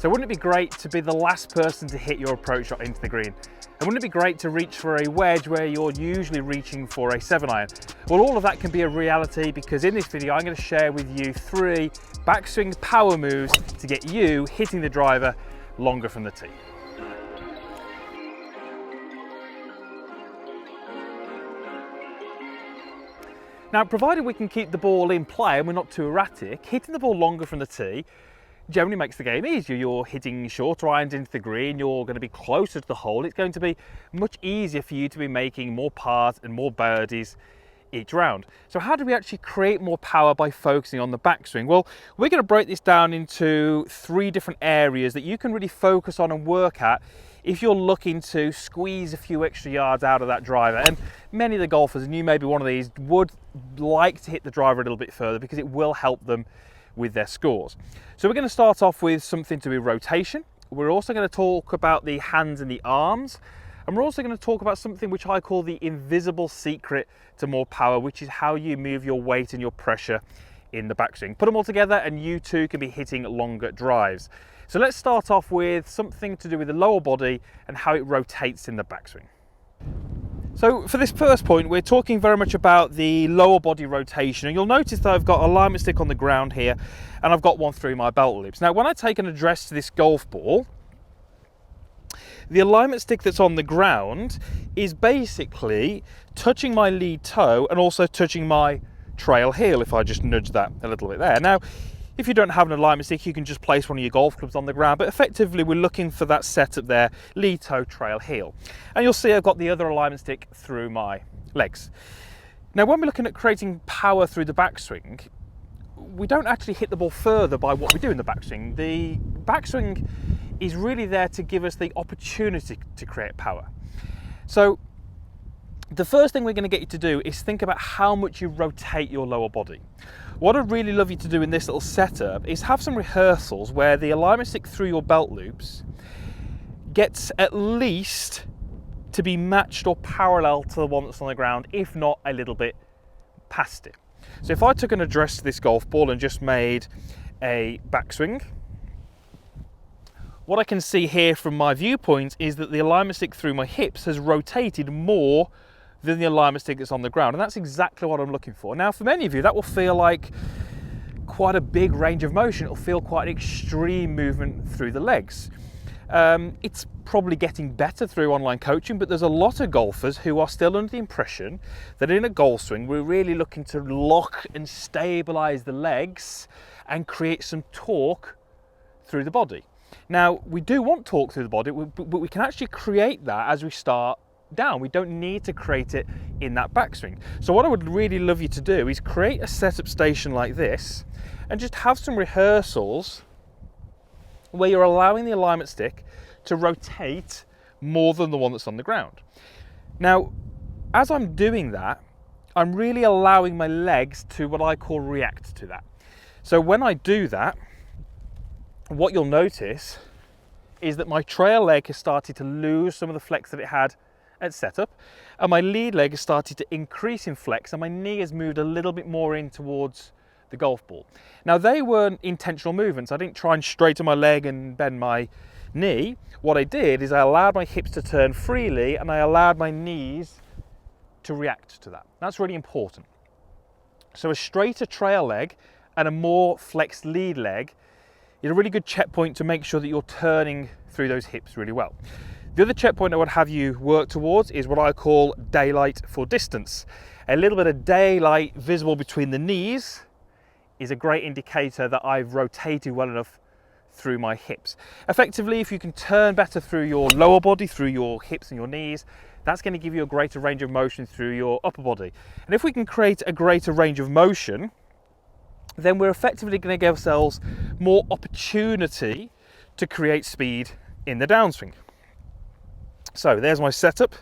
So wouldn't it be great to be the last person to hit your approach shot into the green? And wouldn't it be great to reach for a wedge where you're usually reaching for a 7-iron? Well, all of that can be a reality because in this video, I'm going to share with you 3 backswing power moves to get you hitting the driver longer from the tee. Now, provided we can keep the ball in play and we're not too erratic, hitting the ball longer from the tee generally makes the game easier. You're hitting shorter irons into the green, you're going to be closer to the hole. It's going to be much easier for you to be making more pars and more birdies each round. So how do we actually create more power by focusing on the backswing? Well, we're going to break this down into 3 different areas that you can really focus on and work at if you're looking to squeeze a few extra yards out of that driver. And many of the golfers, and you may be one of these, would like to hit the driver a little bit further because it will help them with their scores. So we're going to start off with something to do with rotation. We're also going to talk about the hands and the arms. And we're also going to talk about something which I call the invisible secret to more power, which is how you move your weight and your pressure in the backswing. Put them all together and you too can be hitting longer drives. So let's start off with something to do with the lower body and how it rotates in the backswing. So for this first point, we're talking very much about the lower body rotation. And you'll notice that I've got a alignment stick on the ground here and I've got one through my belt loops. Now, when I take an address to this golf ball, the alignment stick that's on the ground is basically touching my lead toe and also touching my trail heel if I just nudge that a little bit there. Now, if you don't have an alignment stick, you can just place one of your golf clubs on the ground, but effectively we're looking for that setup there, lead toe, trail, heel. And you'll see I've got the other alignment stick through my legs. Now, when we're looking at creating power through the backswing, we don't actually hit the ball further by what we do in the backswing. The backswing is really there to give us the opportunity to create power. So the first thing we're going to get you to do is think about how much you rotate your lower body. What I'd really love you to do in this little setup is have some rehearsals where the alignment stick through your belt loops gets at least to be matched or parallel to the one that's on the ground, if not a little bit past it. So if I took an address to this golf ball and just made a backswing, what I can see here from my viewpoint is that the alignment stick through my hips has rotated more than the alignment stick that's on the ground, and that's exactly what I'm looking for. Now, for many of you, that will feel like quite a big range of motion. It'll feel quite an extreme movement through the legs. It's probably getting better through online coaching, but there's a lot of golfers who are still under the impression that in a golf swing, we're really looking to lock and stabilize the legs and create some torque through the body. Now, we do want torque through the body, but we can actually create that as we start down. We don't need to create it in that backswing. So what I would really love you to do is create a setup station like this and just have some rehearsals where you're allowing the alignment stick to rotate more than the one that's on the ground. Now, as I'm doing that, I'm really allowing my legs to what I call react to that. So when I do that, what you'll notice is that my trail leg has started to lose some of the flex that it had at setup, and my lead leg has started to increase in flex, and my knee has moved a little bit more in towards the golf ball. Now, they weren't intentional movements. I didn't try and straighten my leg and bend my knee. What I did is I allowed my hips to turn freely and I allowed my knees to react to that. That's really important. So a straighter trail leg and a more flexed lead leg is a really good checkpoint to make sure that you're turning through those hips really well. The other checkpoint I would have you work towards is what I call daylight for distance. A little bit of daylight visible between the knees is a great indicator that I've rotated well enough through my hips. Effectively, if you can turn better through your lower body, through your hips and your knees, that's going to give you a greater range of motion through your upper body. And if we can create a greater range of motion, then we're effectively going to give ourselves more opportunity to create speed in the downswing. So there's my setup.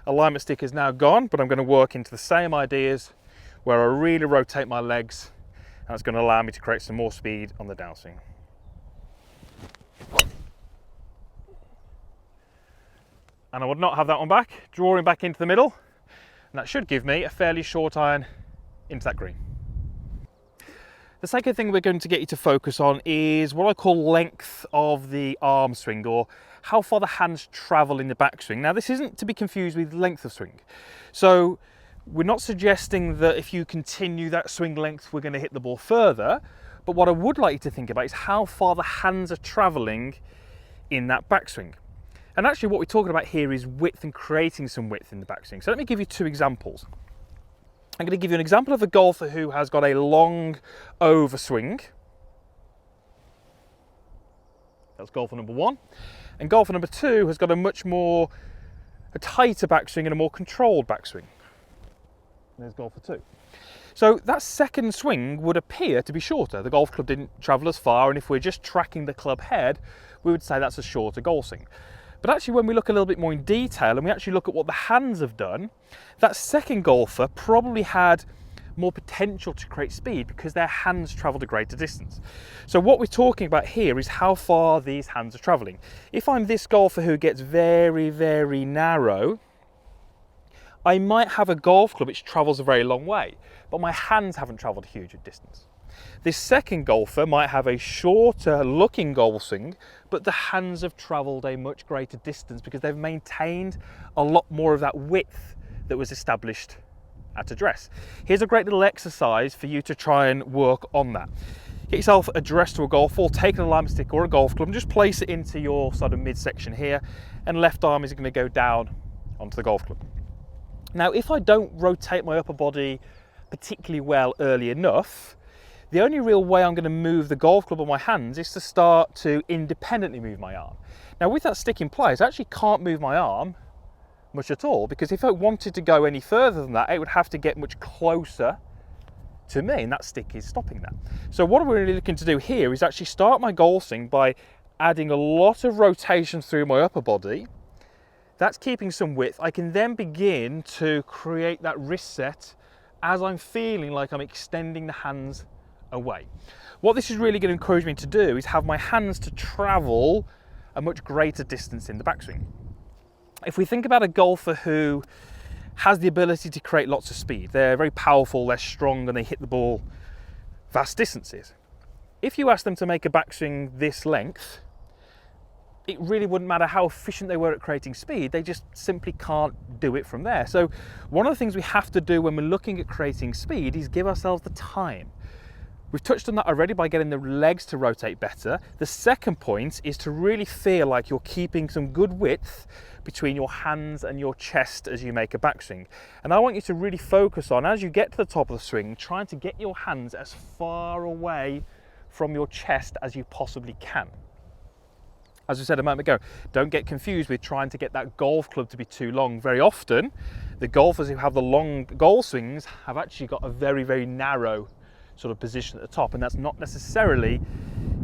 Alignment stick is now gone, but I'm going to work into the same ideas where I really rotate my legs, and it's going to allow me to create some more speed on the downswing. And I would not have that one back, drawing back into the middle, and that should give me a fairly short iron into that green. The second thing we're going to get you to focus on is what I call length of the arm swing, or how far the hands travel in the backswing. Now this isn't to be confused with length of swing. So we're not suggesting that if you continue that swing length, we're going to hit the ball further. But what I would like you to think about is how far the hands are traveling in that backswing. And actually what we're talking about here is width and creating some width in the backswing. So let me give you two examples. I'm going to give you an example of a golfer who has got a long overswing. That's golfer number one. And golfer number two has got a tighter backswing and a more controlled backswing. There's golfer two. So that second swing would appear to be shorter. The golf club didn't travel as far, and if we're just tracking the club head, we would say that's a shorter golf swing. But actually when we look a little bit more in detail and we actually look at what the hands have done, that second golfer probably had more potential to create speed because their hands travelled a greater distance. So what we're talking about here is how far these hands are travelling. If I'm this golfer who gets very, very narrow, I might have a golf club which travels a very long way, but my hands haven't travelled a huge distance. This second golfer might have a shorter looking golf swing, but the hands have travelled a much greater distance because they've maintained a lot more of that width that was established at address. Here's a great little exercise for you to try and work on that. Get yourself addressed to a golf ball, take an alignment stick or a golf club and just place it into your sort of midsection here, and left arm is going to go down onto the golf club. Now if I don't rotate my upper body particularly well early enough, the only real way I'm going to move the golf club on my hands is to start to independently move my arm. Now with that stick in place, I actually can't move my arm much at all, because if I wanted to go any further than that, it would have to get much closer to me, and that stick is stopping that. So what we're really looking to do here is actually start my golf swing by adding a lot of rotation through my upper body. That's keeping some width. I can then begin to create that wrist set as I'm feeling like I'm extending the hands away. What this is really going to encourage me to do is have my hands to travel a much greater distance in the backswing. If we think about a golfer who has the ability to create lots of speed, they're very powerful, they're strong, and they hit the ball vast distances. If you ask them to make a backswing this length, it really wouldn't matter how efficient they were at creating speed, they just simply can't do it from there. So one of the things we have to do when we're looking at creating speed is give ourselves the time. We've touched on that already by getting the legs to rotate better. The second point is to really feel like you're keeping some good width between your hands and your chest as you make a backswing. And I want you to really focus on, as you get to the top of the swing, trying to get your hands as far away from your chest as you possibly can. As we said a moment ago, don't get confused with trying to get that golf club to be too long. Very often, the golfers who have the long golf swings have actually got a very, very narrow sort of position at the top, and that's not necessarily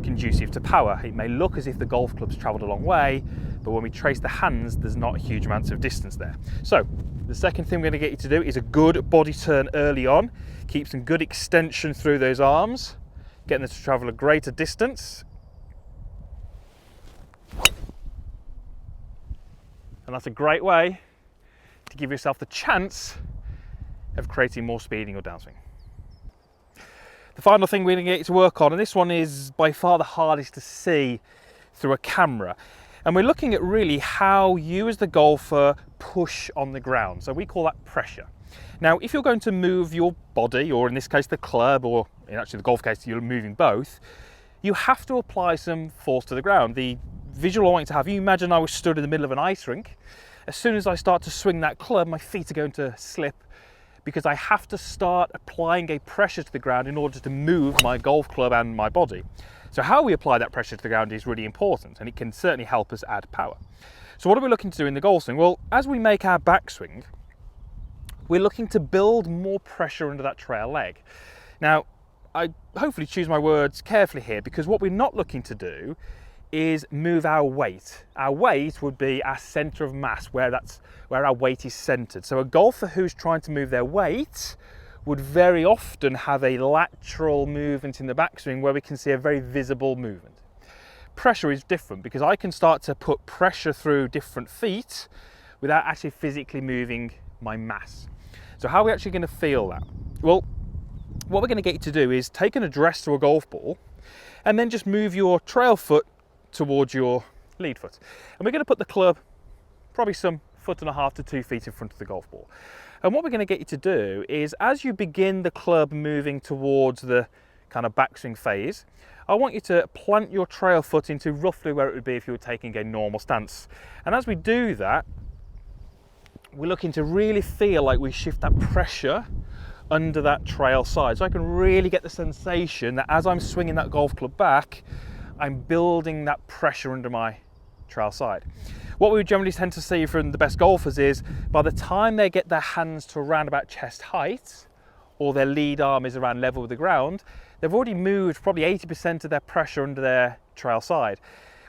conducive to power. It may look as if the golf club's traveled a long way, but when we trace the hands, there's not a huge amount of distance there. So the second thing we're going to get you to do is a good body turn early on. Keep some good extension through those arms, getting them to travel a greater distance. And that's a great way to give yourself the chance of creating more speed in your downswing. The final thing we're going to get you to work on, and this one is by far the hardest to see through a camera, and we're looking at really how you as the golfer push on the ground. So we call that pressure. Now if you're going to move your body, or in this case the club, or in actually the golf case you're moving both, you have to apply some force to the ground. The visual I want you to have, you imagine I was stood in the middle of an ice rink. As soon as I start to swing that club, my feet are going to slip, because I have to start applying a pressure to the ground in order to move my golf club and my body. So how we apply that pressure to the ground is really important, and it can certainly help us add power. So what are we looking to do in the golf swing? Well, as we make our backswing, we're looking to build more pressure under that trail leg. Now, I hopefully choose my words carefully here, because what we're not looking to do is move our weight. Our weight would be our center of mass, where our weight is centered. So a golfer who's trying to move their weight would very often have a lateral movement in the backswing where we can see a very visible movement. Pressure is different, because I can start to put pressure through different feet without actually physically moving my mass. So how are we actually going to feel that? Well, what we're going to get you to do is take an address to a golf ball and then just move your trail foot towards your lead foot. And we're going to put the club probably some 1.5 to 2 feet in front of the golf ball. And what we're going to get you to do is, as you begin the club moving towards the kind of backswing phase, I want you to plant your trail foot into roughly where it would be if you were taking a normal stance. And as we do that, we're looking to really feel like we shift that pressure under that trail side. So I can really get the sensation that as I'm swinging that golf club back, I'm building that pressure under my trail side. What we generally tend to see from the best golfers is by the time they get their hands to around about chest height, or their lead arm is around level with the ground, they've already moved probably 80% of their pressure under their trail side.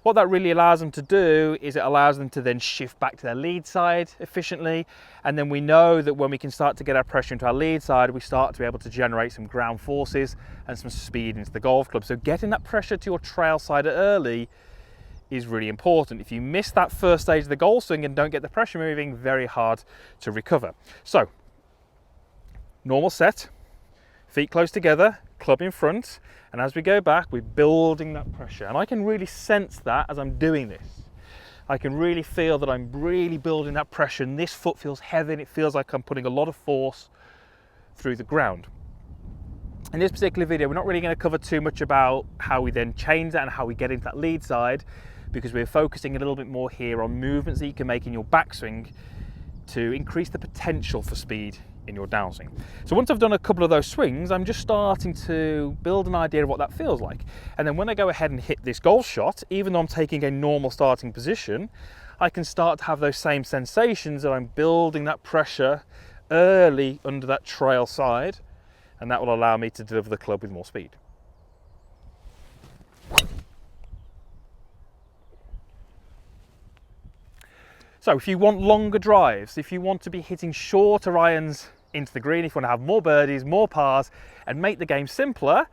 What that really allows them to do is it allows them to then shift back to their lead side efficiently. And then we know that when we can start to get our pressure into our lead side, we start to be able to generate some ground forces and some speed into the golf club. So getting that pressure to your trail side early is really important. If you miss that first stage of the golf swing and don't get the pressure moving, very hard to recover. So, normal set, feet close together, club in front, and as we go back, we're building that pressure. And I can really sense that as I'm doing this. I can really feel that I'm really building that pressure, and this foot feels heavy and it feels like I'm putting a lot of force through the ground. In this particular video, we're not really going to cover too much about how we then change that and how we get into that lead side, because we're focusing a little bit more here on movements that you can make in your backswing to increase the potential for speed in your downswing. So once I've done a couple of those swings, I'm just starting to build an idea of what that feels like. And then when I go ahead and hit this golf shot, even though I'm taking a normal starting position, I can start to have those same sensations that I'm building that pressure early under that trail side, and that will allow me to deliver the club with more speed. So if you want longer drives, if you want to be hitting shorter irons into the green, if you want to have more birdies, more pars, and make the game simpler,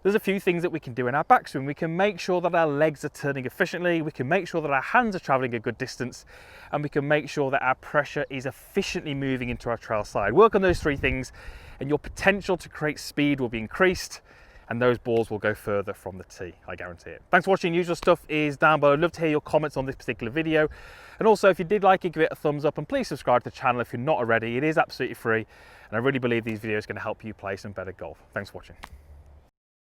there's a few things that we can do in our backswing. We can make sure that our legs are turning efficiently, we can make sure that our hands are traveling a good distance, and we can make sure that our pressure is efficiently moving into our trail side. Work on those three things, and your potential to create speed will be increased, and those balls will go further from the tee, I guarantee it. Thanks for watching. Usual stuff is down below. I'd love to hear your comments on this particular video. And also, if you did like it, give it a thumbs up, and please subscribe to the channel if you're not already. It is absolutely free, and I really believe these videos are going to help you play some better golf. Thanks for watching.